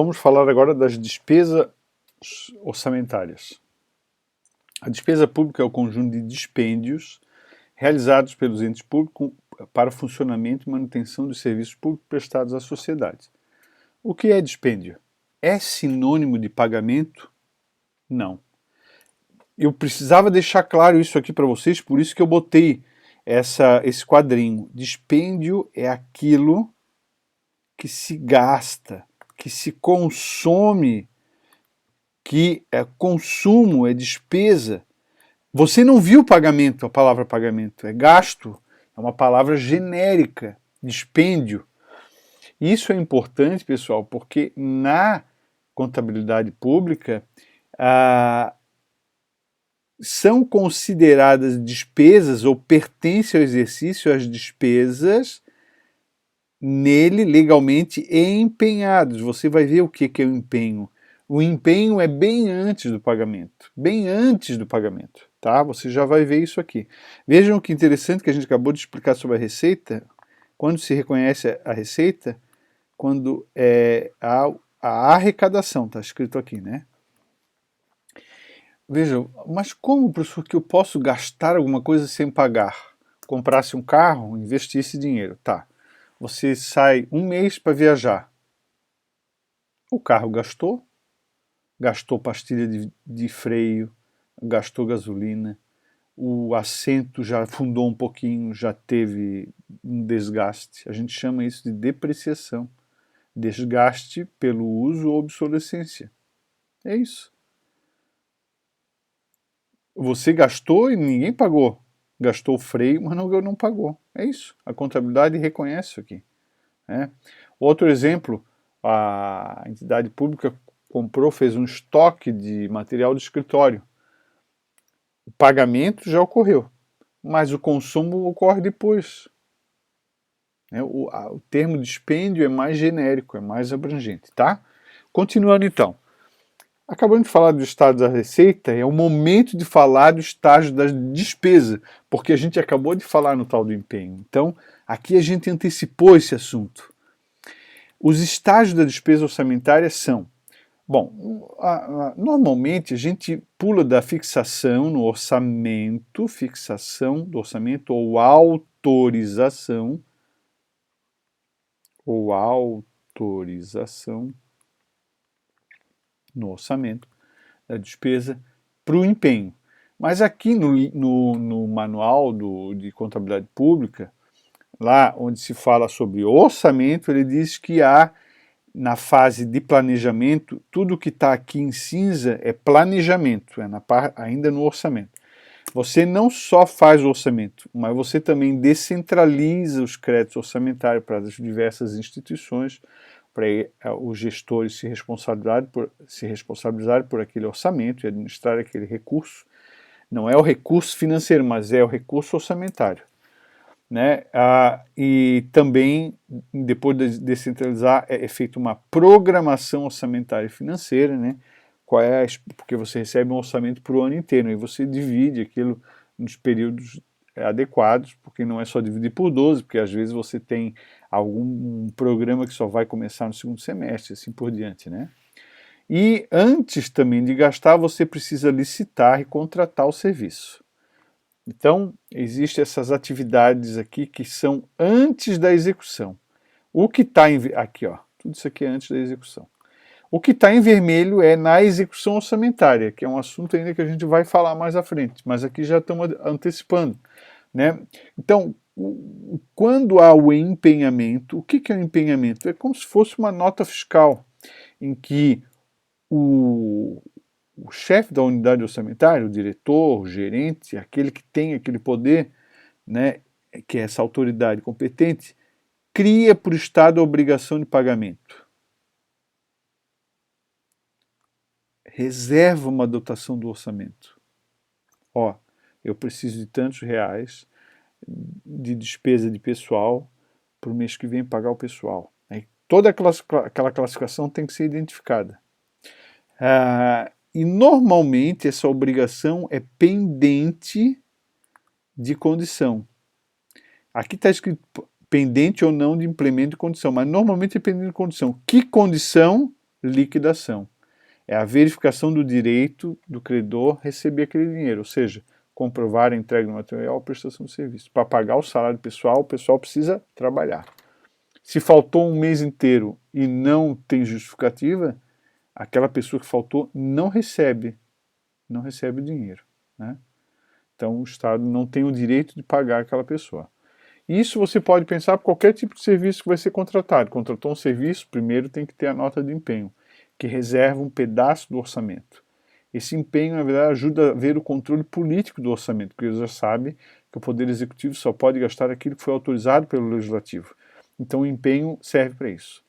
Vamos falar agora das despesas orçamentárias. A despesa pública é o conjunto de dispêndios realizados pelos entes públicos para o funcionamento e manutenção dos serviços públicos prestados à sociedade. O que é dispêndio? É sinônimo de pagamento? Não. Eu precisava deixar claro isso aqui para vocês, por isso que eu botei esse quadrinho. Dispêndio é aquilo que se gasta, que se consome, que é consumo, é despesa. Você não viu pagamento, a palavra pagamento, é gasto, é uma palavra genérica, dispêndio. Isso é importante, pessoal, porque na contabilidade pública são consideradas despesas ou pertencem ao exercício as despesas nele legalmente empenhados. Você vai ver o que é o empenho. O empenho é bem antes do pagamento, tá? Você já vai ver isso aqui. Vejam que interessante que a gente acabou de explicar sobre a receita. Quando se reconhece a receita, quando é a arrecadação, está escrito aqui, né? Vejam, mas como, professor, que eu posso gastar alguma coisa sem pagar? Comprasse um carro, investisse dinheiro, tá? Você sai um mês para viajar. O carro gastou pastilha de freio, gastou gasolina, o assento já afundou um pouquinho, já teve um desgaste. A gente chama isso de depreciação. Desgaste pelo uso ou obsolescência. É isso. Você gastou e ninguém pagou. Gastou o freio, mas não pagou. É isso. A contabilidade reconhece isso aqui. Né? Outro exemplo, a entidade pública comprou, fez um estoque de material de escritório. O pagamento já ocorreu, mas o consumo ocorre depois. O termo dispêndio é mais genérico, é mais abrangente, tá? Continuando então. Acabamos de falar do estado da receita, é o momento de falar do estágio da despesa, porque a gente acabou de falar no tal do empenho. Então, aqui a gente antecipou esse assunto. Os estágios da despesa orçamentária são, bom, normalmente a gente pula da fixação no orçamento, fixação do orçamento ou autorização no orçamento da despesa para o empenho. Mas aqui no manual de contabilidade pública, lá onde se fala sobre orçamento, ele diz que há, na fase de planejamento, tudo que está aqui em cinza é planejamento, ainda no orçamento. Você não só faz o orçamento, mas você também descentraliza os créditos orçamentários para as diversas instituições, para os gestores se responsabilizarem por aquele orçamento e administrar aquele recurso. Não é o recurso financeiro, mas é o recurso orçamentário. Né? E também, depois de descentralizar, é feita uma programação orçamentária e financeira, né? Porque você recebe um orçamento para o ano inteiro, e você divide aquilo nos períodos adequados, porque não é só dividir por 12, porque às vezes você tem algum programa que só vai começar no segundo semestre, assim por diante, né? E antes também de gastar, você precisa licitar e contratar o serviço. Então, existem essas atividades aqui que são antes da execução. O que está aqui, ó, tudo isso aqui é antes da execução. O que está em vermelho é na execução orçamentária, que é um assunto ainda que a gente vai falar mais à frente, mas aqui já estamos antecipando. Né? Então, quando há o empenhamento, o que é o empenhamento? É como se fosse uma nota fiscal, em que o chefe da unidade orçamentária, o diretor, o gerente, aquele que tem aquele poder, né, que é essa autoridade competente, cria para o Estado a obrigação de pagamento. Reserva uma dotação do orçamento. Ó, eu preciso de tantos reais de despesa de pessoal para o mês que vem pagar o pessoal. Aí, toda aquela classificação tem que ser identificada. E normalmente essa obrigação é pendente de condição. Aqui está escrito pendente ou não de implemento de condição, mas normalmente é pendente de condição. Que condição liquidação. É a verificação do direito do credor receber aquele dinheiro, ou seja, comprovar a entrega do material ou prestação de serviço. Para pagar o salário pessoal, o pessoal precisa trabalhar. Se faltou um mês inteiro e não tem justificativa, aquela pessoa que faltou não recebe o dinheiro, né? Então o Estado não tem o direito de pagar aquela pessoa. Isso você pode pensar por qualquer tipo de serviço que vai ser contratado. Contratou um serviço, primeiro tem que ter a nota de empenho, que reserva um pedaço do orçamento. Esse empenho, na verdade, ajuda a ver o controle político do orçamento, porque você já sabe que o Poder Executivo só pode gastar aquilo que foi autorizado pelo Legislativo. Então o empenho serve para isso.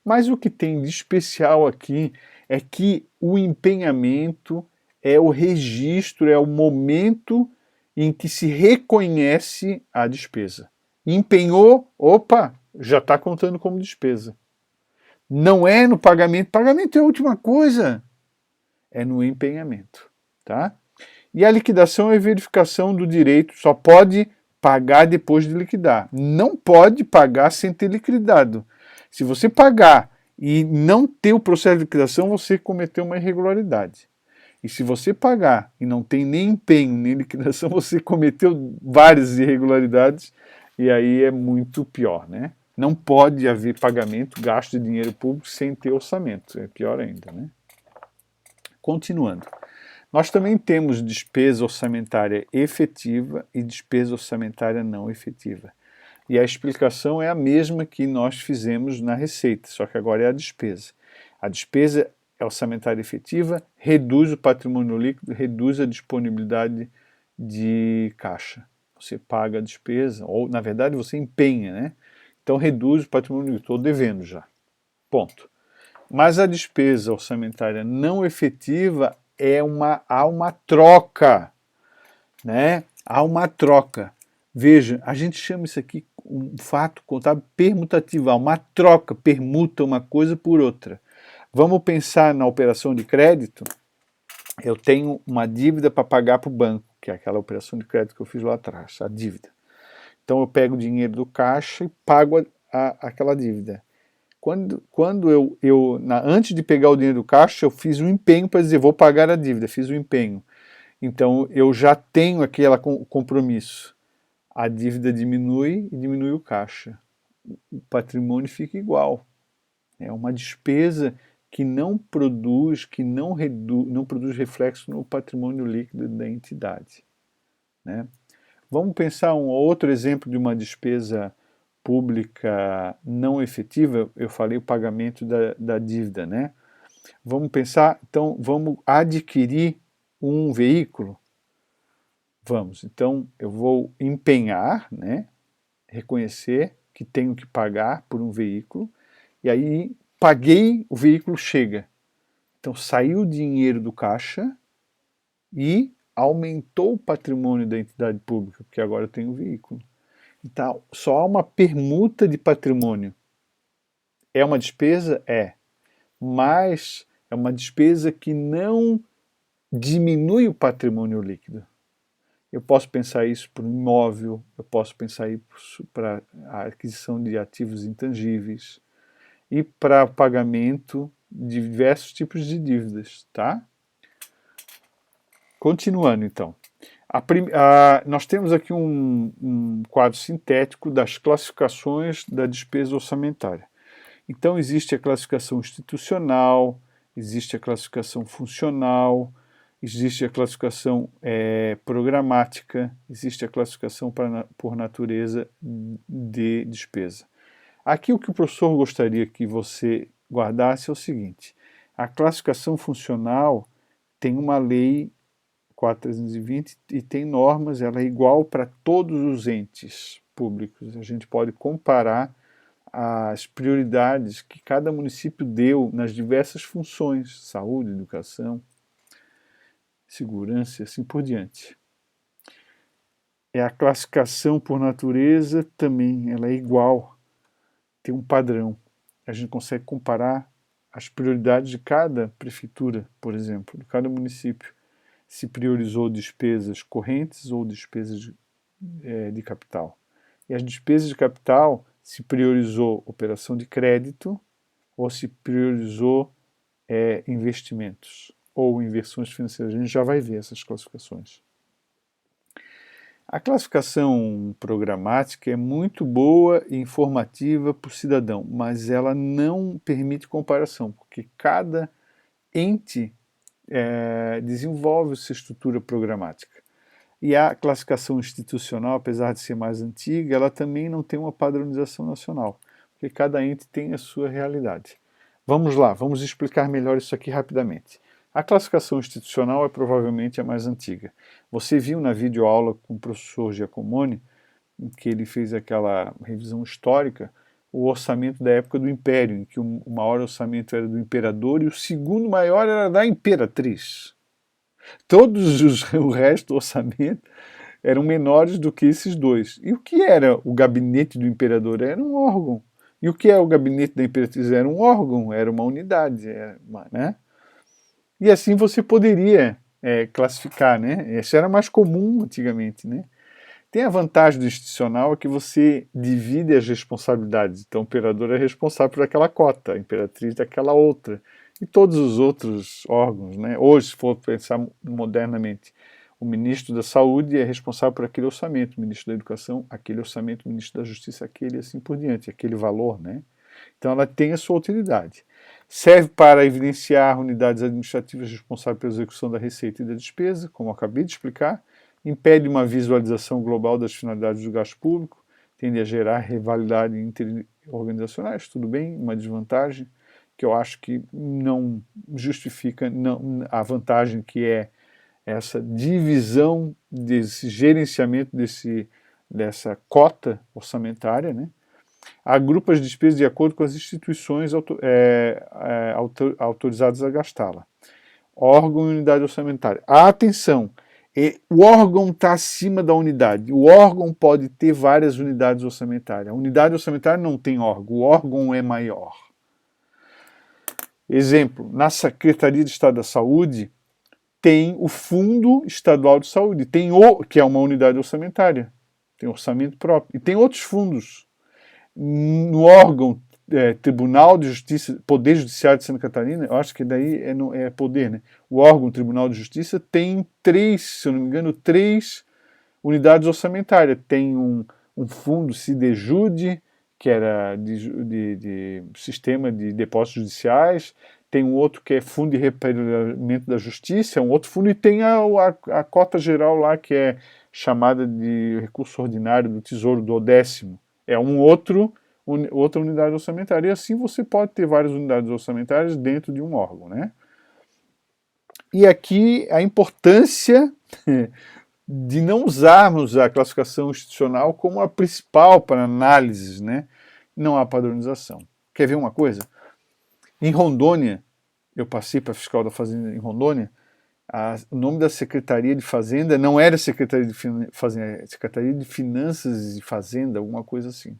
Mas o que tem de especial aqui é que o empenhamento é o registro, é o momento em que se reconhece a despesa. Empenhou, opa, já está contando como despesa. Não é no pagamento, pagamento é a última coisa, é no empenhamento, tá? E a liquidação é a verificação do direito, só pode pagar depois de liquidar. Não pode pagar sem ter liquidado. Se você pagar e não ter o processo de liquidação, você cometeu uma irregularidade. E se você pagar e não tem nem empenho nem liquidação, você cometeu várias irregularidades e aí é muito pior, né? Não pode haver pagamento, gasto de dinheiro público sem ter orçamento, é pior ainda, né? Continuando. Nós também temos despesa orçamentária efetiva e despesa orçamentária não efetiva. E a explicação é a mesma que nós fizemos na receita, só que agora é a despesa. A despesa orçamentária efetiva reduz o patrimônio líquido, reduz a disponibilidade de caixa. Você paga a despesa, ou na verdade você empenha, né? Então reduz o patrimônio líquido, estou devendo já. Ponto. Mas a despesa orçamentária não efetiva há uma troca, né? Há uma troca. Veja, a gente chama isso aqui um fato contábil permutativo, há uma troca, permuta uma coisa por outra. Vamos pensar na operação de crédito. Eu tenho uma dívida para pagar para o banco, que é aquela operação de crédito que eu fiz lá atrás, a dívida. Então eu pego o dinheiro do caixa e pago aquela dívida. Antes de pegar o dinheiro do caixa, eu fiz um empenho para dizer, vou pagar a dívida, fiz um empenho. Então eu já tenho aquele compromisso. A dívida diminui e diminui o caixa. O patrimônio fica igual. É uma despesa que não produz, não produz reflexo no patrimônio líquido da entidade, né? Vamos pensar um outro exemplo de uma despesa pública não efetiva. Eu falei o pagamento da dívida, né? Vamos pensar, então, vamos adquirir um veículo? Vamos, então eu vou empenhar, né? Reconhecer que tenho que pagar por um veículo, e aí paguei, o veículo chega. Então saiu o dinheiro do caixa e aumentou o patrimônio da entidade pública, porque agora eu tenho o veículo. Então só há uma permuta de patrimônio. É uma despesa? É. Mas é uma despesa que não diminui o patrimônio líquido. Eu posso pensar isso para um imóvel, eu posso pensar isso para a aquisição de ativos intangíveis e para pagamento de diversos tipos de dívidas, tá? Continuando, então. Nós temos aqui um quadro sintético das classificações da despesa orçamentária. Então, existe a classificação institucional, existe a classificação funcional, existe a classificação programática, existe a classificação por natureza de despesa. Aqui o que o professor gostaria que você guardasse é o seguinte: a classificação funcional tem uma lei 4.320 e tem normas, ela é igual para todos os entes públicos. A gente pode comparar as prioridades que cada município deu nas diversas funções, saúde, educação, segurança e assim por diante. A classificação por natureza também, ela é igual, tem um padrão. A gente consegue comparar as prioridades de cada prefeitura, por exemplo, de cada município, se priorizou despesas correntes ou despesas de capital. E as despesas de capital se priorizou operação de crédito ou se priorizou é investimentos ou inversões financeiras. A gente já vai ver essas classificações. A classificação programática é muito boa e informativa para o cidadão, mas ela não permite comparação, porque cada ente desenvolve sua estrutura programática. E a classificação institucional, apesar de ser mais antiga, ela também não tem uma padronização nacional, porque cada ente tem a sua realidade. Vamos lá, vamos explicar melhor isso aqui rapidamente. A classificação institucional é provavelmente a mais antiga. Você viu na videoaula com o professor Giacomoni, em que ele fez aquela revisão histórica, o orçamento da época do Império, em que o maior orçamento era do imperador e o segundo maior era da imperatriz. O resto do orçamento eram menores do que esses dois. E o que era o gabinete do imperador? Era um órgão. E o que é o gabinete da imperatriz? Era um órgão, era uma unidade, né? E assim você poderia classificar, né? Isso era mais comum antigamente, né? Tem a vantagem do institucional que você divide as responsabilidades. Então o imperador é responsável por aquela cota, a imperatriz daquela outra. E todos os outros órgãos, né? Hoje, se for pensar modernamente, o ministro da Saúde é responsável por aquele orçamento, o ministro da Educação, aquele orçamento, o ministro da Justiça, aquele, assim por diante, aquele valor, né? Então ela tem a sua utilidade. Serve para evidenciar unidades administrativas responsáveis pela execução da receita e da despesa, como eu acabei de explicar, impede uma visualização global das finalidades do gasto público, tende a gerar rivalidade interorganizacionais, tudo bem, uma desvantagem, que eu acho que não justifica a vantagem que é essa divisão desse gerenciamento dessa cota orçamentária, né? Agrupa as despesas de acordo com as instituições autorizadas a gastá-la. Órgão e unidade orçamentária. Atenção! O órgão está acima da unidade. O órgão pode ter várias unidades orçamentárias. A unidade orçamentária não tem órgão. O órgão é maior. Exemplo, na Secretaria de Estado da Saúde tem o Fundo Estadual de Saúde, que é uma unidade orçamentária, tem orçamento próprio, e tem outros fundos. No órgão Tribunal de Justiça, Poder Judiciário de Santa Catarina, eu acho que daí é poder, né? O órgão Tribunal de Justiça tem se eu não me engano, 3 unidades orçamentárias. Tem um fundo Cidejude, que era de sistema de depósitos judiciais, tem um outro que é Fundo de Reparamento da Justiça, é um outro fundo, e tem a cota geral lá, que é chamada de recurso ordinário do Tesouro do 10º. É outra unidade orçamentária. E assim você pode ter várias unidades orçamentárias dentro de um órgão, né? E aqui a importância de não usarmos a classificação institucional como a principal para análises, né? Não há padronização. Quer ver uma coisa? Em Rondônia, eu passei para fiscal da Fazenda em Rondônia, o nome da Secretaria de Fazenda não era Secretaria de Fazenda, era Secretaria de Finanças e Fazenda, alguma coisa assim.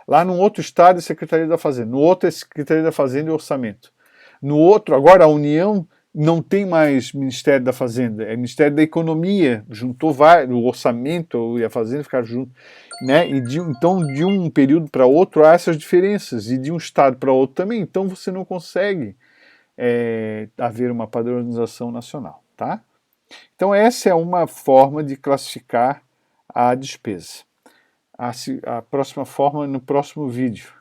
Lá no outro estado é Secretaria da Fazenda, no outro é Secretaria da Fazenda e Orçamento. No outro, agora a União não tem mais Ministério da Fazenda, é Ministério da Economia, juntou o Orçamento e a Fazenda ficaram juntos, né? E então de um período para outro há essas diferenças, e de um estado para outro também, então você não consegue haver uma padronização nacional, tá? Então essa é uma forma de classificar a despesa. A próxima forma no próximo vídeo.